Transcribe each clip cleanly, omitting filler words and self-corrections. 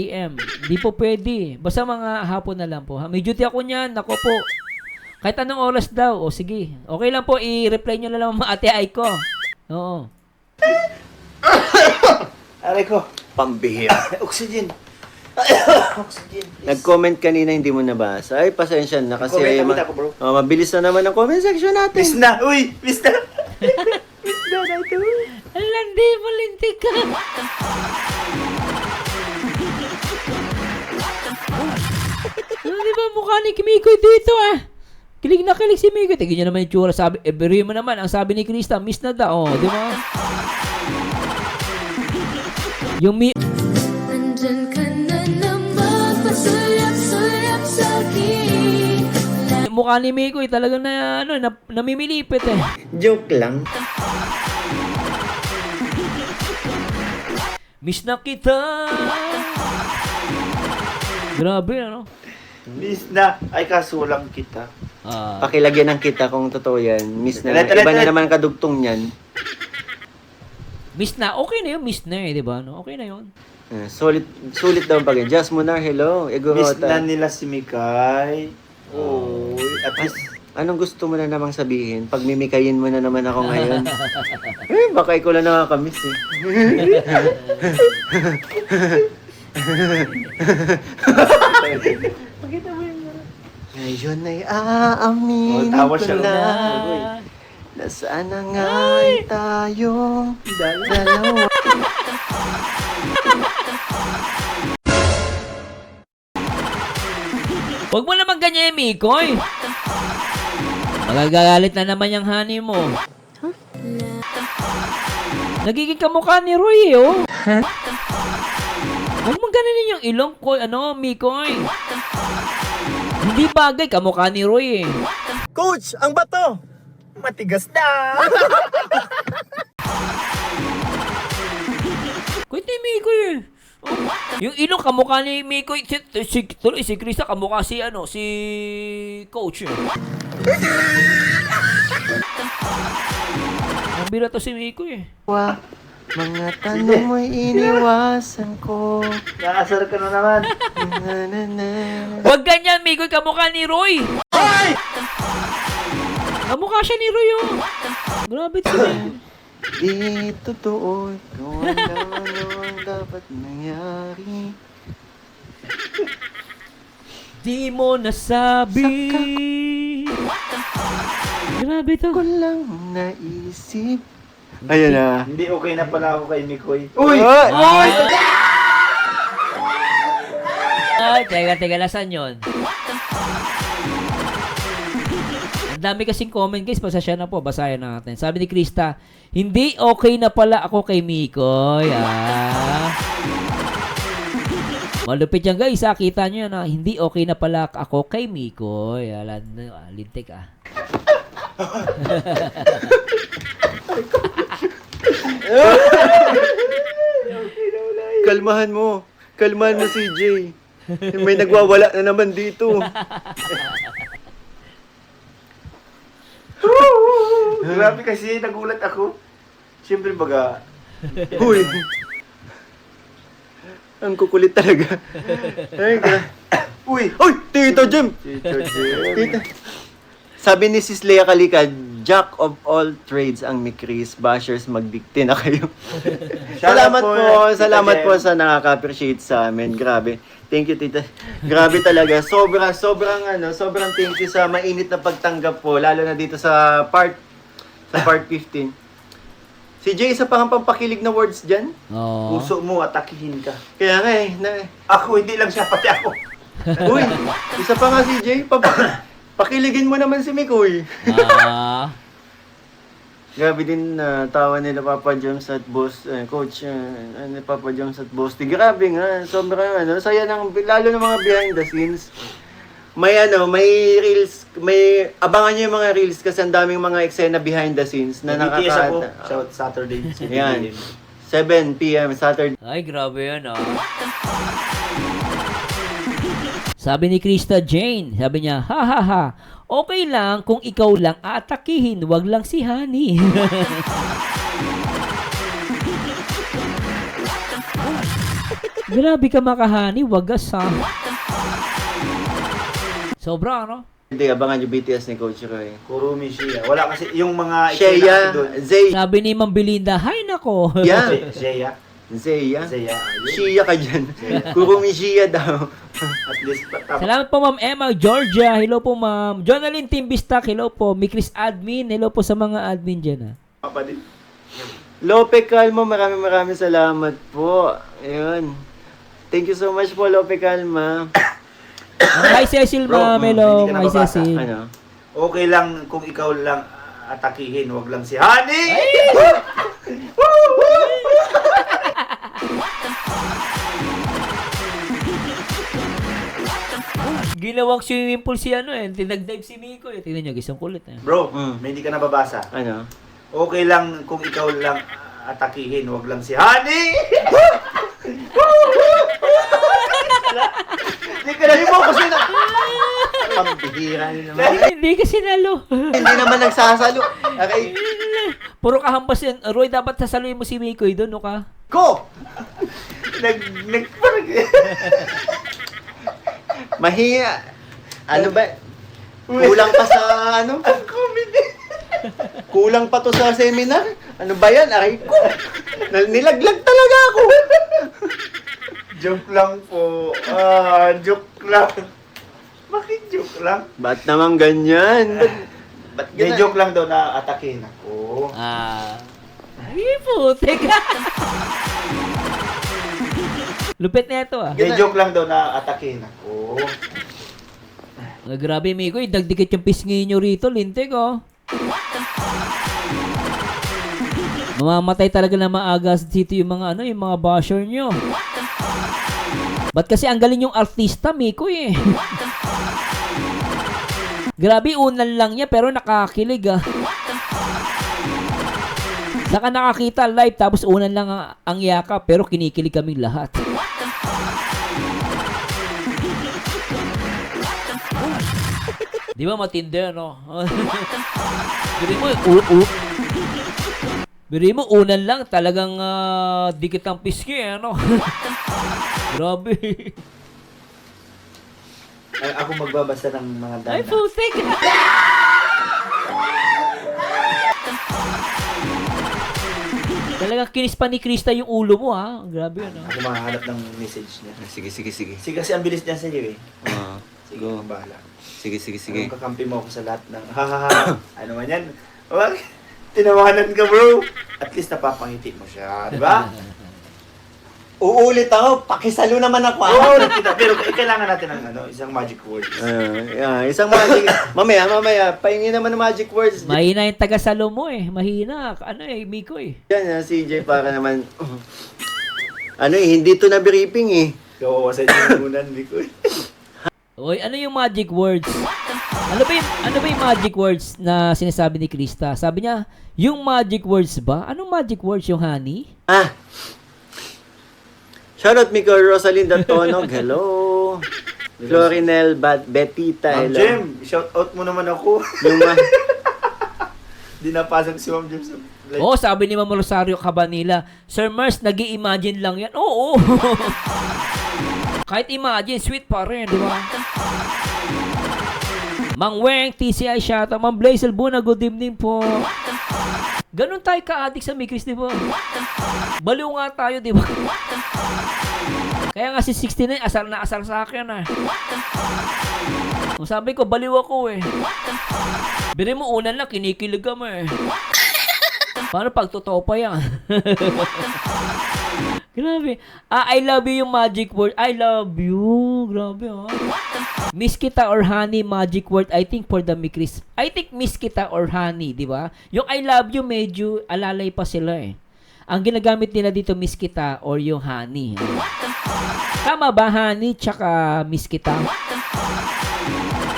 PM. Hindi po pwede. Basta mga hapon na lang po. Ha? May duty ako niyan. Nako po. Kahit anong oras daw. O sige. Okay lang po. I-reply nyo na lang mga ate ay ko. Oo. Aray ko. Pambihira. Oxygen. Oxygen. Nag-comment kanina, hindi mo nabasa. Ay, pasensya na kasi Comment ako, bro. mabilis na naman ang comment section natin. Miss na! Uy! Miss na! Miss na na ito. Landi, malintik ka. Di ba mukha ni Mikoy dito ah? Kilig na kilig si Mikoy. Tignan niya naman yung tsura. Sabi, beri mo naman. Ang sabi ni Krista, miss na daw. Oh, di ba? Yung Nandyan ka na naman, pasulap-sulap sa'kin. mukha ni Mikoy talagang na, namimilipit eh. Joke lang. Miss na kita. Grabe, ano? Miss na! Ay, kaso lang kita. Ah, Pakilagyan ng kita kung totoo yan. Miss na. Ulit, Iba ulit, na ulit. naman kadugtong yan. miss na. Okay na yun. Miss na eh, di ba? No? Okay na yun. Sulit daw pag yan. Just Munar, hello. Miss Igorota. na nila si Mikay. Uy, at least Anong gusto mo na namang sabihin? Pag mimikayin mo na naman ako ngayon. Baka ikaw lang nakakamiss eh. Ngayon ay aaminin tawa ko siya. na Uy. na sana nga'y tayong dalawa. Huwag mo naman ganyan, Mikoy. Magagalit na naman yung honey mo. Nagiging kamukha ni Roy, eh, oh. Huwag mo ganinin yung ilong ko, Mikoy. Hindi bagay, kamukha ni Roy, eh. Coach, ang bato! Matigas na! Kuya ni Mikoy, eh. Oh, yung ilong kamukha ni Mikoy, si Krista kamukha si Coach, eh. Nabira to si Mikoy, eh. Mga tanong mo'y iniwasan ko. Nakasar ka na naman. Na, na, na. Huwag ganyan, Mikoy, kamukha ni Roy. Ay! Kamukha siya ni Roy, oh. Grabe to, Mikoy. Di totoo kung ano ang dapat nangyari. Di mo nasabi. Grabe to. Ko lang naisip. Ayan na. Hindi okay na pala ako kay Mikoy. Uy! Ay, teka, lasan yun? Ang dami kasing comment, guys. Pasasya na po. Basahin natin. Sabi ni Krista, hindi okay na pala ako kay Mikoy. Malupit yan, guys. Kita nyo yan, hindi okay na pala ako kay Mikoy. Lintik, Kalmahan mo. Kalmahan mo si Jay. May nagwawala na naman dito. Grabe kasi, nagulat ako. Siyempre baga, Uy! Ang kukulit talaga. Ay, uy! Uy! Tito Jim! Teacher Tita. Sabi ni Sis Lea Kalika, Jack of all trades ang Mikris. Bashers, magdikti na kayo. Salamat po. Salamat po sa nakaka-appreciate sa amin. Grabe. Thank you, Tita. Grabe talaga. Sobrang thank you sa mainit na pagtanggap po. Lalo na dito sa part 15. Si Jay, isa pang pampakilig na words dyan. Oh. Puso mo, atakihin ka. Kaya nga Ako, hindi lang siya, pati ako. Uy, isa pa nga si Jay. Pakiligin mo naman si Mikoy. Grabe din tawa nila Papa Joms at Boss Coach Papa Joms at Boss T. Grabe nga, sobrang saya ng lalo ng mga behind the scenes. May reels, may abangan niyo yung mga reels kasi ang daming mga eksena behind the scenes na BTS ako, nakaka shout Saturday. Yan. 7 p.m. Saturday. Ay, grabe yan, Sabi ni Krista Jane, sabi niya, ha ha ha, okay lang kung ikaw lang atakihin, wag lang si Honey. Grabe ka makahani, wagas ha. Sobra, ano? Hindi, abangan yung BTS ni Coach Roy. Kurumi Shea. Wala kasi yung mga Shea, eksena doon. Zay, Sabi ni Ma'am Belinda, hay nako. yeah, Shea. Zeya. Shea. Shia ka dyan. Kurumi Shia daw. At least, Salamat po Ma'am Emma Georgia. Hello po Ma'am. Jonalyn Timbistak. Hello po. Mikris Admin. Hello po sa mga admin dyan ha. pa din. Lope Calmo, maraming salamat po. Ayun. Thank you so much po, Lope Calma. Hi Cecil Bro, Ma'am. Hello. hindi ka Hi nababasa. Cecil. Ano? Okay lang kung ikaw lang atakihin, wag lang si Honey! Ginawang swimming pool si ano eh. Tinagdive si Miko eh. Tingnan nyo, isang kulit eh. Bro, Mm. may hindi ka nababasa. Ano? Okay lang kung ikaw lang atakihin, wag lang si Honey! Hindi ka na mo kasi na... Pambihira nyo naman. Hindi kasi nalo. Hindi naman nagsasalo. Okay. Puro kahampas yan. Roy, dapat sasaluhin mo si Miko eh. Doon, no ka? Go! Parang... Mahiya. Ano ba? Kulang pa sa ano? Kulang pa to sa seminar? Ano ba yan? Aray ko. Nilaglag talaga ako. Joke lang po. Joke lang. Bakit joke lang? Ba't naman ganyan? Ba't May ganyan? joke lang daw na atakihin ako. Ay, putik. Lupit na ito ah. May joke lang daw na atakihin ako. Grabe, Miko. Dagdikit yung pisngi nyo rito. Lintik, oh. Mamamatay talaga na maaga dito yung mga ano, yung mga basher nyo. Ba't kasi ang galing yung artista, Miko eh. Grabe, unan lang niya pero nakakilig ah. Saka nakakita live tapos unan lang ang yakap pero kinikilig kaming lahat. Di ba matindi no? Biri mo unan lang talagang dikit ang piski ano. Grabe. Ay, ako magbabasa ng mga Ay, danda. putik! Talagang kinis pa ni Krista yung ulo mo, ha? Grabe yun, ha? Ako makahanap ng message niya. Sige. Sige, kasi ang bilis niya sa'yo eh. Sige, Go. bahala. Sige. Anong kakampi mo ako sa lahat ng ano man yan? Wag, tinawanan ka bro. At least napapangiti mo siya, di ba? Uulit ako. Pakisalo naman ako. Oo, nakita. Pero kailangan natin ng isang magic word. Isang magic... mamaya. Pahingin naman ng magic words. Mahina yung taga-salo mo, eh. Mahina. Ano eh, Miko, eh. Yan, CJ, para naman... ano hindi to na briefing eh. Kawawa sa inunan, Biko. Oy, ano yung magic words? Ano ba yung magic words na sinasabi ni Krista? Sabi niya, yung magic words ba? Anong magic words yung honey? Shoutout Miko Rosalinda Tonog. Hello. Florinel Betita. Ma'am Hello. Jem, shout out mo naman ako. Yung Di napasok si Ma'am Jem sa live. Oo, sabi ni Ma'am Rosario Cabanilla, Sir Mars, nag-i-imagine lang yan. Oo. Kahit imagine, sweet pa rin, di ba? Mang Weng, TCI Shata, Ma'am Blazel Buna, good evening po. Ganun tayo ka-addict sa Mikris, di ba? Baliw nga tayo, di ba? Kaya nga si 69, asar na asar sa akin, ah. Kung sabi ko, baliw ako, eh. Biri mo, unan lang, kinikilig ka mo, eh. Paano pag totoo pa yan? Grabe. I love you yung magic word. I love you. Grabe, oh. Miss kita or honey magic word, I think for the Mikris. I think miss kita or honey, di ba? Yung I love you medyo alalay pa sila eh. Ang ginagamit nila dito miss kita or yung honey. Tama ba honey tsaka miss kita?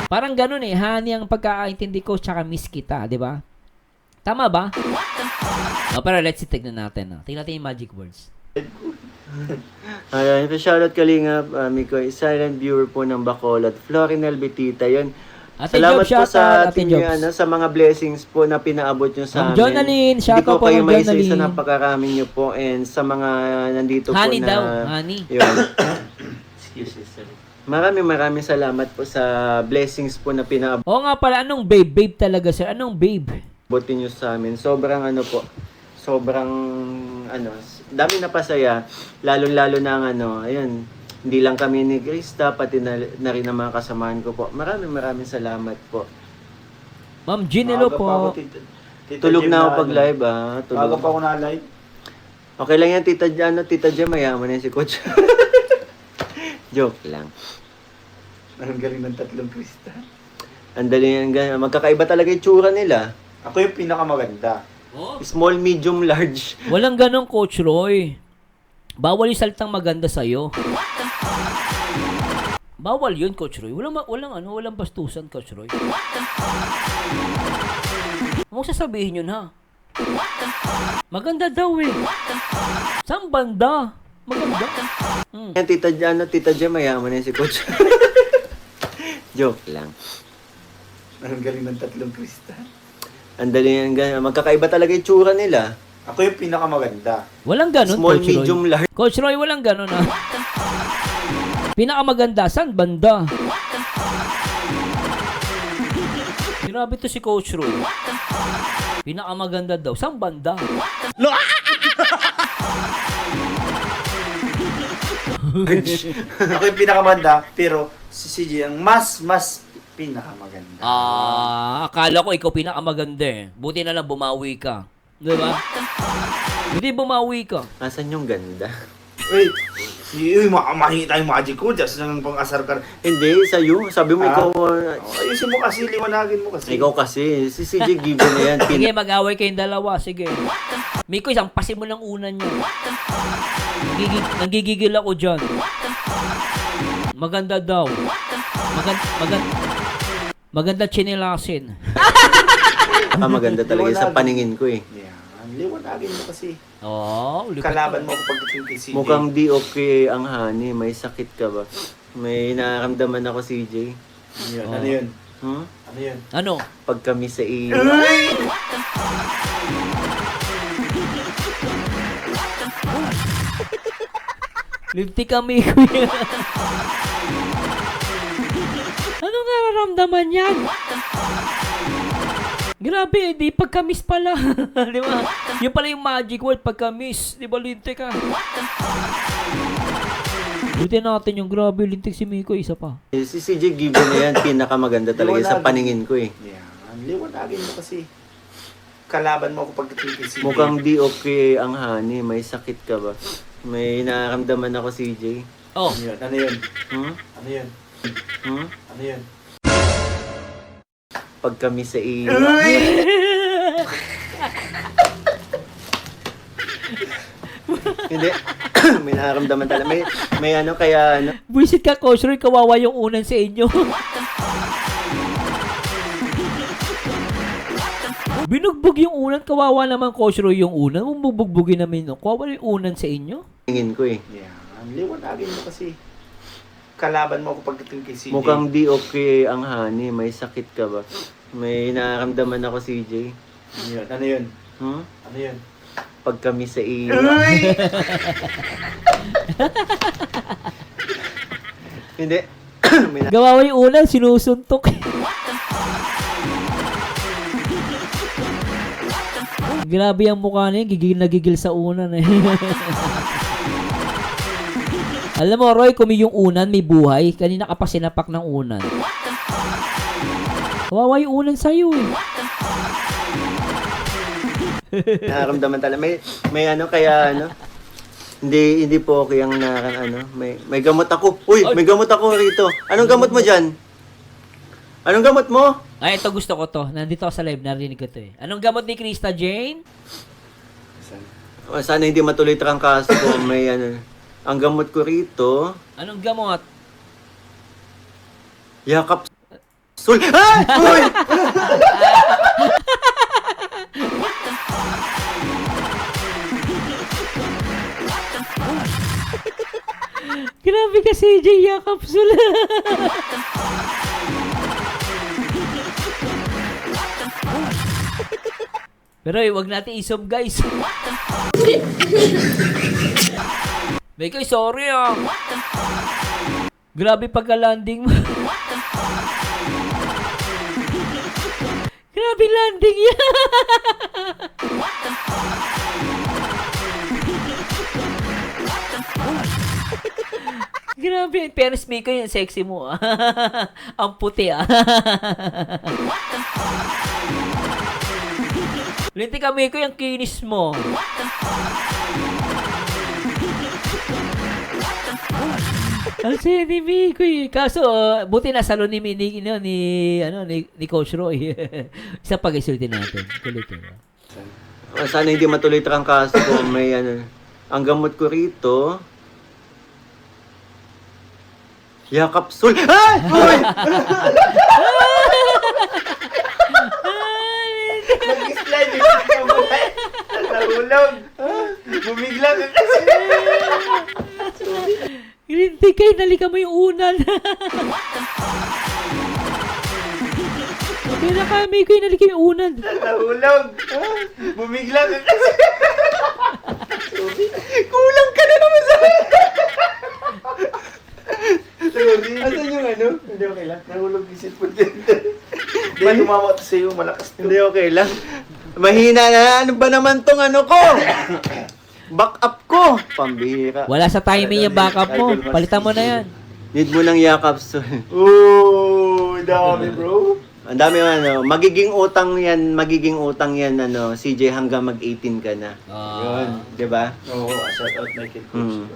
Parang ganun eh, honey ang pagkakaintindi ko tsaka miss kita, di ba? Tama ba? Pero let's see, tignan natin. Tignan natin yung magic words. Shoutout Kalingap, Miko, silent viewer po ng Bacolod. Florinel Betita, yun. Ate Salamat Job, po shout sa out, Ate ating Jobs. sa mga blessings po na pinaabot nyo sa Ma'am amin. Jonalyn, shout Hindi out ko po, kayo Ma'am maisa sa Jonalyn. napakarami nyo po and sa mga nandito Honey po na... daw, honey. Yun. Excuse me, sorry. Maraming salamat po sa blessings po na pinaabot Oo nga pala, anong babe? Babe talaga, sir. Anong babe? nyo sa amin. Sobrang sobrang dami na pasaya. Lalo-lalo na ayun, hindi lang kami ni Krista, pati na rin ang mga kasamahan ko po. Maraming salamat po. Ma'am Jean, hello Maaga pa ako, po. Tita Tulog Jem, na ako ano. pag live Maaga Tulog. pa ako na live. Okay lang yan, Tita Jem, mayaman yan si Coach. Joke lang. Ang galing ng tatlong Krista. Ang dali yan, magkakaiba talaga yung tsura nila. Ako yung pinakamaganda. Small, medium, large. Walang ganong, Coach Roy. Bawal yung salitang maganda sa'yo. Bawal yun, Coach Roy. Walang bastusan, Coach Roy. Huwag sasabihin yun, ha? Maganda daw, eh. Saan banda? Maganda. Yan, Tita Jem, mayaman yan si Coach. Joke lang. Ang galing ng tatlong Krista. Ang dali yan, magkakaiba talaga yung tsura nila. Ako yung pinakamaganda. Walang ganon, Small, Coach Roy. medium, large. Coach Roy, walang ganon, ha? Pinakamaganda, saan banda? Grabe to si Coach Roy. Pinakamaganda daw, saan banda? Ako yung pinakamaganda, pero si CJ ang mas pinakamaganda. Akala ko ikaw pinakamaganda eh. Buti na lang bumawi ka. Di ba? Hindi bumawi ka. Asan yung ganda? Wait, mahingi tayong magic ko, just nang pang-asar ka. Hindi, sa'yo. Sabi mo, ikaw, Ayusin mo kasi, liwanagin mo kasi. ikaw kasi. Si CJ given na yan. Sige, mag-away kayong dalawa. Sige. Miko, isang pasin mo ng unan niyo. Nanggigigil ako dyan. Maganda daw. Maganda chinilasin. Maganda talaga sa paningin ko eh. Yan, liwanagin mo kasi. Oh, Kalaban mo ako pagdating kay CJ. Mukhang di okay ang honey. May sakit ka ba? May nararamdaman ako, CJ. Ano yun? Ano yun? Hmm? Ano yun? Ano? Pag kami sa iyo. Lifty kami, kuya. Anong nararamdaman yan? Grabe, di pagka-miss pala. Di ba? Yung pala yung magic word, pagka-miss. Di ba, lintik ka? Buti natin yung grabe, lintik si Miko, isa pa. Si CJ given na yan. Pinakamaganda talaga sa paningin ko eh. Yan, liwanagin mo kasi. Kalaban mo ako pagdating kay CJ. Mukhang di okay ang honey. May sakit ka ba? May nararamdaman ako, CJ. Oh, Ano yun? Ano yun? Hmm? Ano yun? Hmm? Ano yun? Pag kami sa iyo. Hindi. May nararamdaman talaga. May kaya buisit ka, Coach Roy, kawawa yung unan sa inyo. Binugbog yung unan, kawawa naman, Coach Roy, yung unan. Kung bubugbugin namin, no? Kawawa yung unan sa inyo. tingin ko eh. Yan, liwanagin mo kasi. Kalaban mo ako pagdating kay CJ. Mukhang di okay ang honey. May sakit ka ba? May nararamdaman ako, CJ. Ano yun? Ano yun? Hmm? Ano yun? Pag kami sa iyo. Hindi. May Kawawa yung unan, sinusuntok. Grabe ang mukha niya, gigil na gigil sa unan eh. Alam mo, Roy, kung yung unan may buhay, kanina ka pa sinapak ng unan. Kawawa yung unan sa'yo eh. nararamdaman talaga. May kaya Hindi po okay ang may gamot ako. Uy, may gamot ako rito. Anong gamot mo diyan? Anong gamot mo? Ay, ito gusto ko to. Nandito ako sa live, narinig ko to eh. Anong gamot ni Krista Jane? Sana hindi matuloy trangkaso ko. May ang gamot ko rito, Anong gamot? yakap sul. Ah! Uy! Grabe ka, CJ, yakapsul. Pero wag natin isob, guys. Mikoy, sorry ah. Grabe pagka-landing mo. Grabe landing yan. Grabe. Pero Mikoy, yung sexy mo ah. Ang puti ah. Linti ka, Mikoy, ang kinis mo. Ang saya ni Mikoy. Kaso, buti na salon ni Coach Roy. Isa pag isulitin natin. Kulit yun. Sana hindi matuloy trangkaso ko. May ang gamot ko rito. Yakapsul. Ay! Uy! Nag-slide yung buhay. Nahulog. Bumigla ka kasi. Linti kayo, nalika mo yung unan. Kaya ka, Mikoy, nalika yung unan. Nahulog. Bumigla ka kasi. Kulang ka na naman sa Asan yung ano? Hindi okay lang. Nahulog yung cellphone dyan. Di ba lumawa to sa'yo? Malakas to. Hindi, okay lang. Mahina na. Ano ba naman tong ano ko? Back up ko. Pambihira. Wala sa timing yung backup mo. Palitan mo na yan. Need mo ng yakapsul. Oh, dami bro. Ang dami magiging utang yan, CJ, hanggang mag-18 ka na. Yun, di ba? Oo, shout out my kid coach.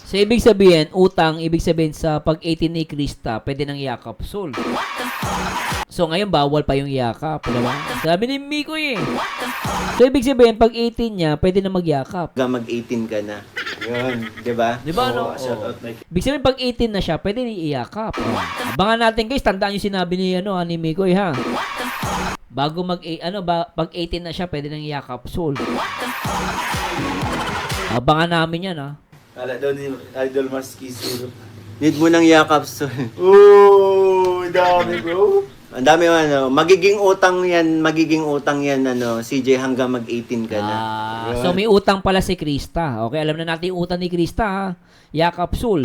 So, ibig sabihin, utang, ibig sabihin sa pag-18 ni Krista, pwede nang yakap, Sol. So, ngayon, bawal pa yung yakap, diba? Sabi ni Miko eh. So, ibig sabihin, pag 18 niya, pwede na magyakap. Hanggang mag-18 ka na. Yun, di ba? Di ba, no? Oo, shout out my kid. Ibig sabihin, pag 18 na siya, pwede na iyakap. Abangan natin, guys, tandaan yung sinabi ni Miko eh, ha? Bago pag 18 na siya, pwede nang iyakap, Sol. Abangan namin yan, ha? Kala daw ni Idol Maski Zero. Need mo ng yakapsul. Oh, dami bro. Ang dami magiging utang yan, CJ, hanggang mag-18 ka na. So may utang pala si Krista. Okay, alam na natin yung utang ni Krista, ha? Yakapsul.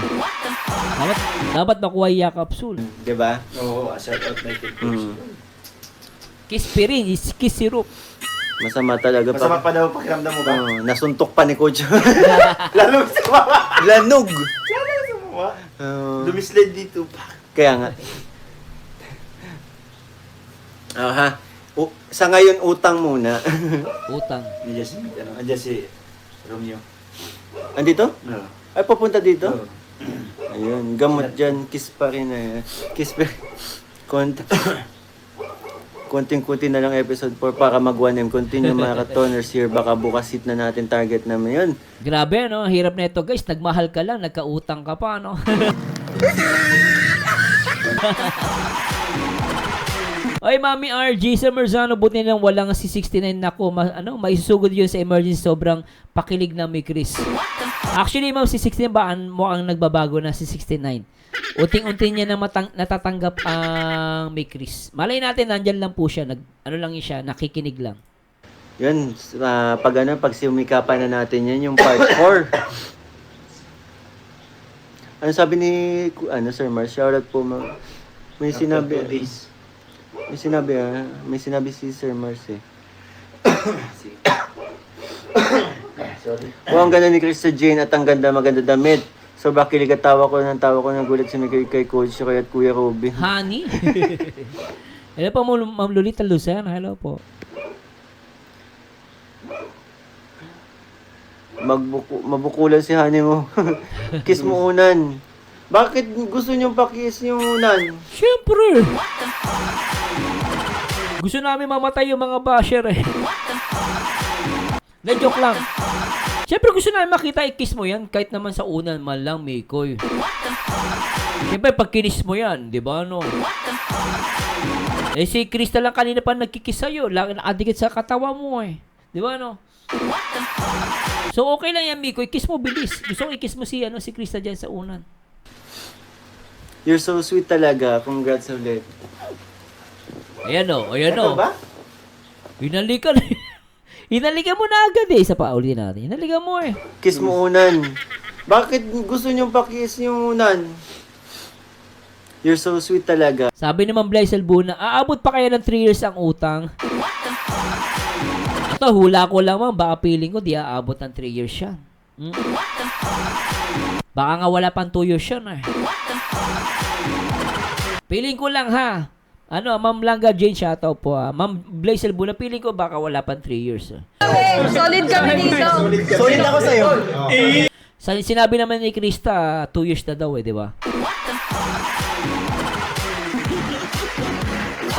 Dapat makuha yung yakapsul. Di ba? Oo, shout out my kid coach. Kiss pirin, kiss syrup. Masama talaga Masama pa daw pakiramdam mo ba? Nasuntok pa ni Coach. Lalo sa mama. Lanog! Lalo sa mama. Oo. Lumislide dito. Kaya nga. Sa ngayon, utang muna. Utang. Andiyan si Romeo. Andito? Oo. Ay, papunta dito? Oo. Ayun, gamot dyan. Kiss pa rin na. Kiss pa. Konting-kunti na lang episode 4 para mag 1M. Continue marathoners here. Baka bukas hit na natin target namin yun. Grabe, no? Hirap na ito, guys. Nagmahal ka lang, nagkautang ka pa, no? Oy, Mami RG, sa Merzano, buti nilang walang si 69 na ko. Maisusugod yun sa emergency. Sobrang pakilig na may Chris. Actually, ma'am, si 69 ba mukhang nagbabago na si 69? Unting-unti niya na natatanggap ang may Chris. Malay natin, nandyan lang po siya. Nakikinig lang. Yun, pag sumikapan na natin yan, yung part 4. Ano sabi ni, Sir Mars? Shoutout po, may sinabi si Sir Mars eh. Sorry. Ang ganda ni Krista Jane at ang maganda damit. Sobra kilig at tawa ko ng gulat sa kay Coach Roy at Kuya Robin. Honey? Hello po, Ma'am Lolita Lucena. Hello po. Mabukulan si Honey mo. Kiss mo unan. Bakit gusto niyong pakiss yung unan? Siyempre! Gusto namin mamatay yung mga basher eh. Na-joke lang. Siyempre gusto namin makita, i-kiss mo yan. Kahit naman sa unan man lang, Mikoy. Siyempre pag kinis mo yan, di ba no? Eh si Krista lang kanina pa nagkikiss sa'yo. Nakadikit sa katawa mo eh. Di ba no? So okay lang yan, Mikoy. Kiss mo bilis. Gusto ko i-kiss mo si Krista dyan sa unan. You're so sweet talaga. Congrats ulit. Ayan o, ayan o. Ito ba? Hinalikan. Hinalikan mo na agad eh. Isa pa, ulitin natin. Hinalikan mo eh. Kiss mo unan. Bakit gusto niyong pakiss yung unan? You're so sweet talaga. Sabi naman Blaisel Buna, aabot pa kaya ng 3 years ang utang? Ito, hula ko lang man. Baka feeling ko di aabot ng 3 years yan. Hmm? Baka nga wala pang 2 years yan eh. Feeling ko lang ha. Ano, Ma'am Langga Jane, shoutout po ha. Ma'am Blaisel Buna, feeling ko baka wala pang 3 years. Solid kami dito. Solid ako sa'yo. Sinabi naman ni Krista, 2 years na daw eh, di ba?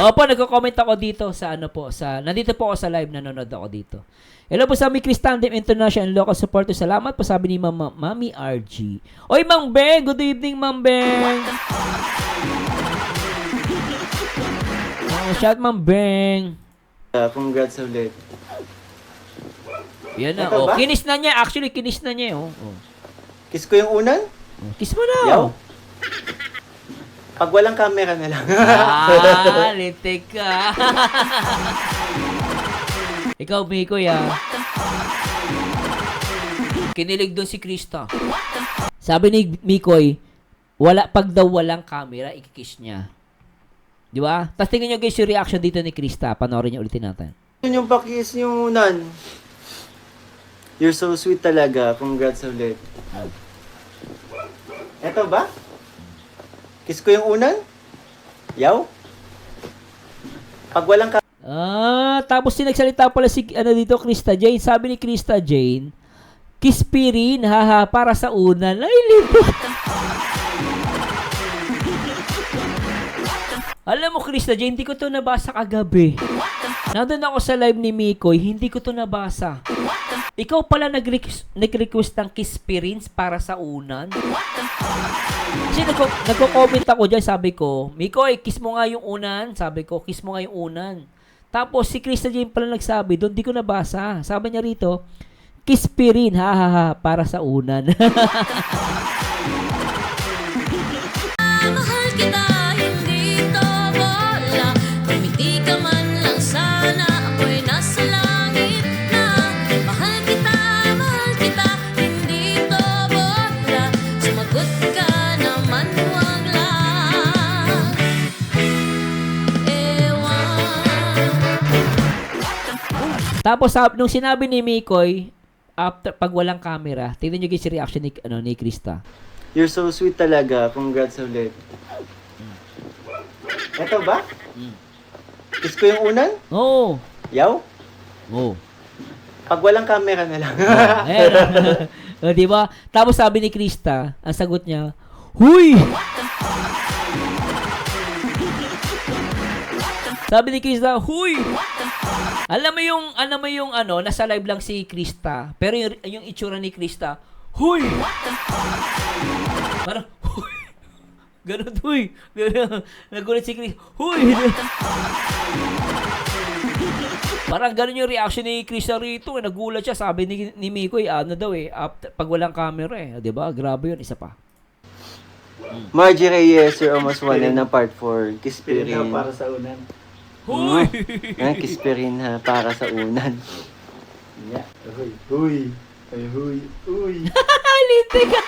Opo, nagko-comment ako dito sa ano po, nandito po ako sa live, nanonood ako dito. Hello po sa mi Cristandem International Local Supporter. Salamat po, sabi ni Mami RG. Oy, Mang Beng, good evening, Mang Beng. Oh, shout Mang Beng. Congrats ulit. Yan na, Ito oh. ba? Kinis na niya, actually kinis na niya, oh. Kiss ko yung unan? Kiss mo na. Yaw. Oh. Pag walang camera na lang. Litik ka. Ikaw, Mikoy, kinilig doon si Krista. Sabi ni Mikoy, pag daw walang camera, ikikiss niya. Di ba? Tapos tingnan nyo guys yung reaction dito ni Krista. Panoorin nyo ulitin natin. Gusto niyong pakiss yung unan? You're so sweet talaga. Congrats ulit. Eto ba? Kiss ko yung unan? Yaw? Pag walang Tapos sinagsalita pala si dito, Krista Jane. Sabi ni Krista Jane, kiss pirin, haha, para sa unan. Ay, lito. Alam mo, Krista Jane, hindi ko to nabasa kagabi. Nandun ako sa live ni Mikoy, hindi ko to nabasa. Ikaw pala nag-request ng kiss pirins para sa unan? Kasi nagko-comment ako dyan, sabi ko, Mikoy, kiss mo nga yung unan. Sabi ko, kiss mo nga yung unan. Tapos si Krista Jane pala nagsabi, doon di ko nabasa. Sabi niya rito, kiss pirin, ha, para sa unan. Mahal kita, hindi to bola. Kumiti ka man lang sana, ako'y nasa langit na. Mahal kita, hindi to bola. Sumagot ka naman, huwag lang. Tapos nung sinabi ni Mikoy, pag walang camera, tingnan nyo guys yung reaction ni Krista. You're so sweet talaga. Congrats ulit. Eto ba? Kiss ko yung unan? Oo. Yaw? Oo. Pag walang camera na lang. O, di ba? Tapos sabi ni Krista, ang sagot niya, huy! Sabi ni Krista, huy! Alam mo yung nasa live lang si Krista, pero yung itsura ni Krista, huy! Parang, huy! Ganun, huy! Ganun. Nagulat si Krista, huy! Parang ganun yung reaction ni Krista rito. Nagulat siya. Sabi ni Mikoy, pag walang camera eh. Diba? Grabe yun. Isa pa. Margie Reyes, Sir Almost One ng part 4. Kiss Pirin pirin. para sa unan. Huy! Kiss pirin ha, para sa unan. Yeah. Huy. Huy. Ay, huy. Huy. Lintik ka!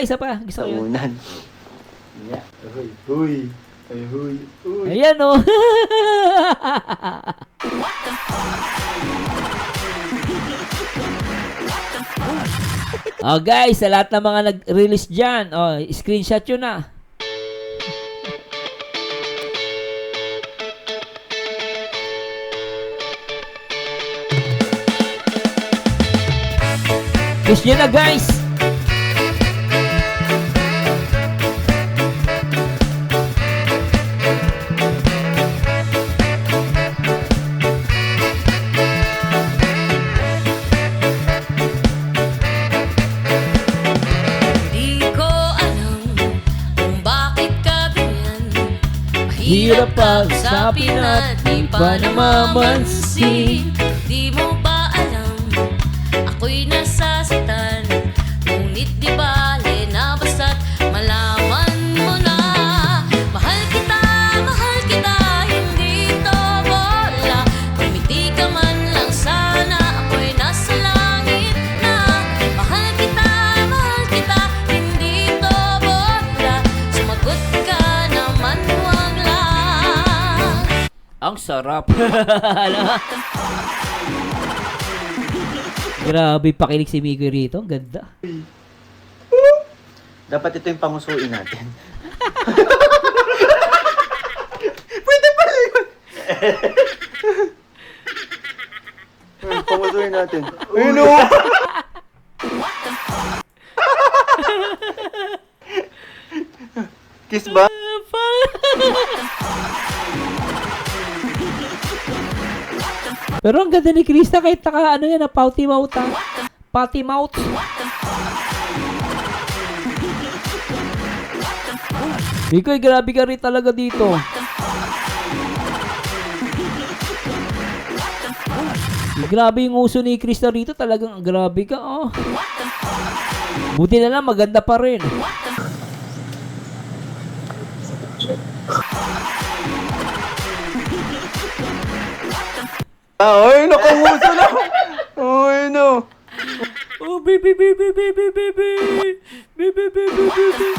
Isa pa. Gusto Sa ko yun. unan. Yeah. Huy. Huy. Ay, huy. Huy. Ayan o. Oh guys, sa lahat ng mga nag-release dyan, screenshot yun na. Kiss nyo na guys! Di ko alam kung bakit ka ganyan. Hirap pagsapin at di pa namamansin. Di mo ba alam ako'y nasasaktan? Ngunit di bale na basta't malaman mo na. Mahal kita, hindi to bola. sarap. Ano? Grabe, pakinig si Mikoy rito. Ang ganda. Dapat ito yung pangusuin natin. Pwede pala yun. Pangusuin natin. Ayun o! Kiss ba? Pero ang ganda ni Krista kahit naka ano yan, na pouty mouth ha. Potty mouth. Mikoy, grabe ka rin talaga dito. Grabe yung uso ni Krista rito, talagang grabe ka, oh. Buti na lang, maganda pa rin. Ay, nakanguso na! Ay, no! Oh, baby, baby, baby, baby. Baby, baby, baby.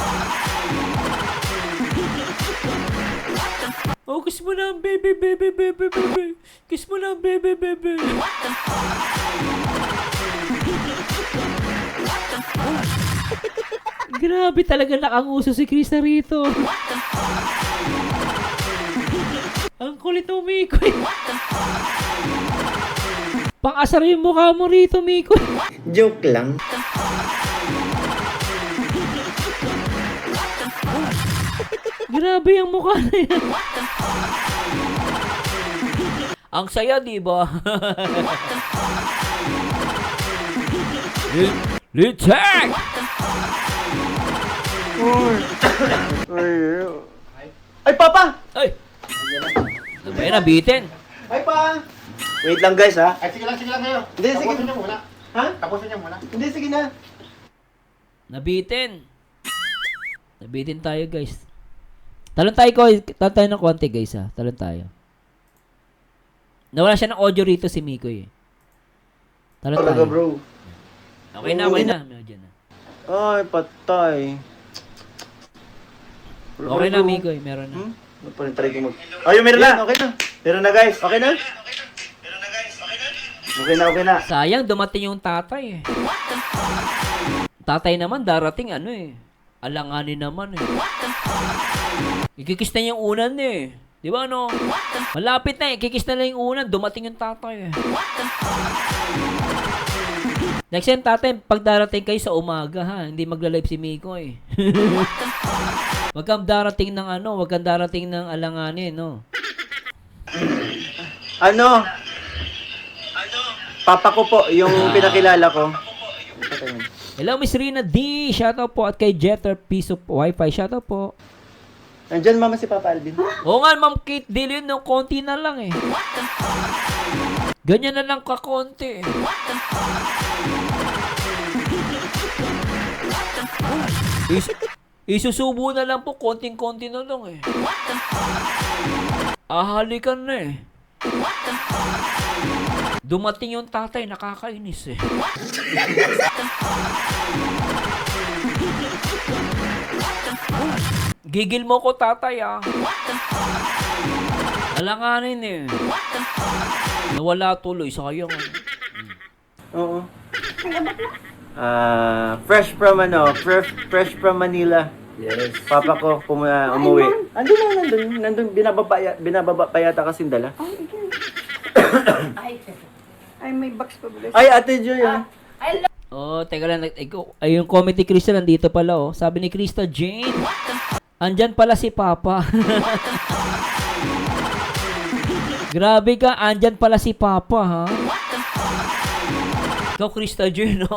Oh, kiss mo na ang baby, baby, baby, baby. Kiss mo na ang baby, baby. Grabe talaga nakanguso si Krista rito. Ang kulit mo, Mikoy. Pang-asar yung mukha mo rito, Mikoy. Joke lang. Grabe ang mukha na yan. Ang saya, di ba? Litek! Ay, Papa! Ay! Ano ba yan, nabitin? Ay, Pa! Wait lang guys ha. Ay, sige lang kayo. Hindi, sige. Tapusin niyo muna. Ha? Tapusin niyo muna. Hindi, sige na. Nabitin. Nabitin tayo, guys. Talon tayo ng konti, guys, ha. Talon tayo. Nawala siya ng audio rito si Mikoy, eh. Talon Talaga tayo. bro. Okay na, okay na. May audio na. Ay, patay. Okay na, Mikoy. Meron na. Ano pa rin try ko mag... Ayun, meron na! Okay na. Meron na guys! Okay na? Okay na, okay na. Sayang, dumating yung tatay, eh. Tatay naman, darating, ano, eh. Alanganin naman, eh. Ikikis na yung unan, eh. Di ba, ano? Malapit na, eh. Ikikis na lang yung unan. Dumating yung tatay, eh. Next time, tatay, pag darating kayo sa umaga, ha? Hindi magla-live si Miko, eh. Wag kang darating ng ano, wag kang darating ng alanganin, no? Ano? Papa ko po, yung pinakilala ko. Hello, Miss Rina D. Shoutout po. At kay Jetter, piece of wifi. Shoutout po. Nandyan mama si Papa Alvin. Oo nga, Ma'am Kate Dillon, no, konti na lang, eh. Ganyan na lang kakonti, eh. Isusubo na lang po, konting-konti na lang, eh. Ahalikan na, eh. Dumating yung tatay, nakakainis, eh. Gigil mo ko, tatay, ah. Alanganin, eh. Nawala tuloy, sayang. Oo. Fresh from Manila. Yes. Papa ko umuwi. Nandun, binababa pa yata kasing dala. Ay, may box pa ba? Ay, Ate Joy, Oh, teka lang. Ay, yung comment ni Krista nandito pala, oh. Sabi ni Krista, Jane, andyan pala si Papa. Grabe ka, andyan pala si Papa, ha? Ikaw, Krista Jane, no?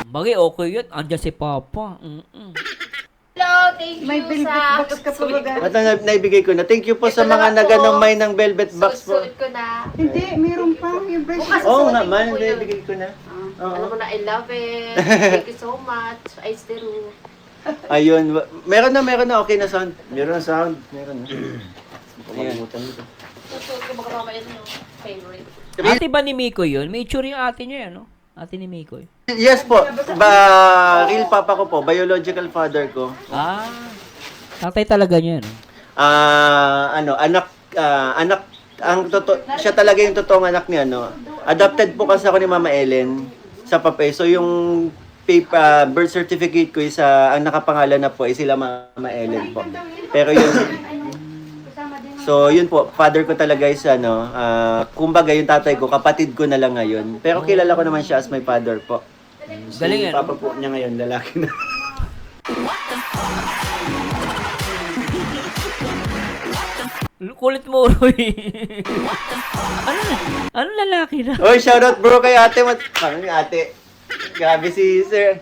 Bagay, okay yun. Andyan si Papa. Hello, thank you May velvet sa... box ka pa ba? At naibigay ko na. Thank you po sa Ito mga na po. naganong ng velvet box po. Susunod ko na. Hindi, meron pa. Yung brush. Bukas Oo susunod nga ko man, po yun. naibigay ko na. Alam mo Oo. na, I love it. Thank you so much. I still... Ayun. Meron na. Okay na sound. Meron na sound. Meron na. Makalimutan nito. Susunod ko baka mamaya yung favorite. Ate ba ni Miko yun? May itsura yung ate niya, no? Ate ni Miko. Yes po. Real papa ko po. Biological father ko. Ah, tatay talaga niya, no? Anak anak, siya talaga yung totoong anak niya, no? Adopted po kasi ako ni Mama Ellen sa papel. So, yung birth certificate ko ang nakapangalan na po ay sila Mama Ellen po. Pero yun, so yun po, father ko talaga is kumbaga yung tatay ko, kapatid ko na lang ngayon. Pero kilala ko naman siya as my father po. Galing Si yan. papa po niya ngayon, lalaki na. Kulit mo, Roy. ano lalaki na? Oy, shoutout bro kay ate. Parang ate. Grabe si sir.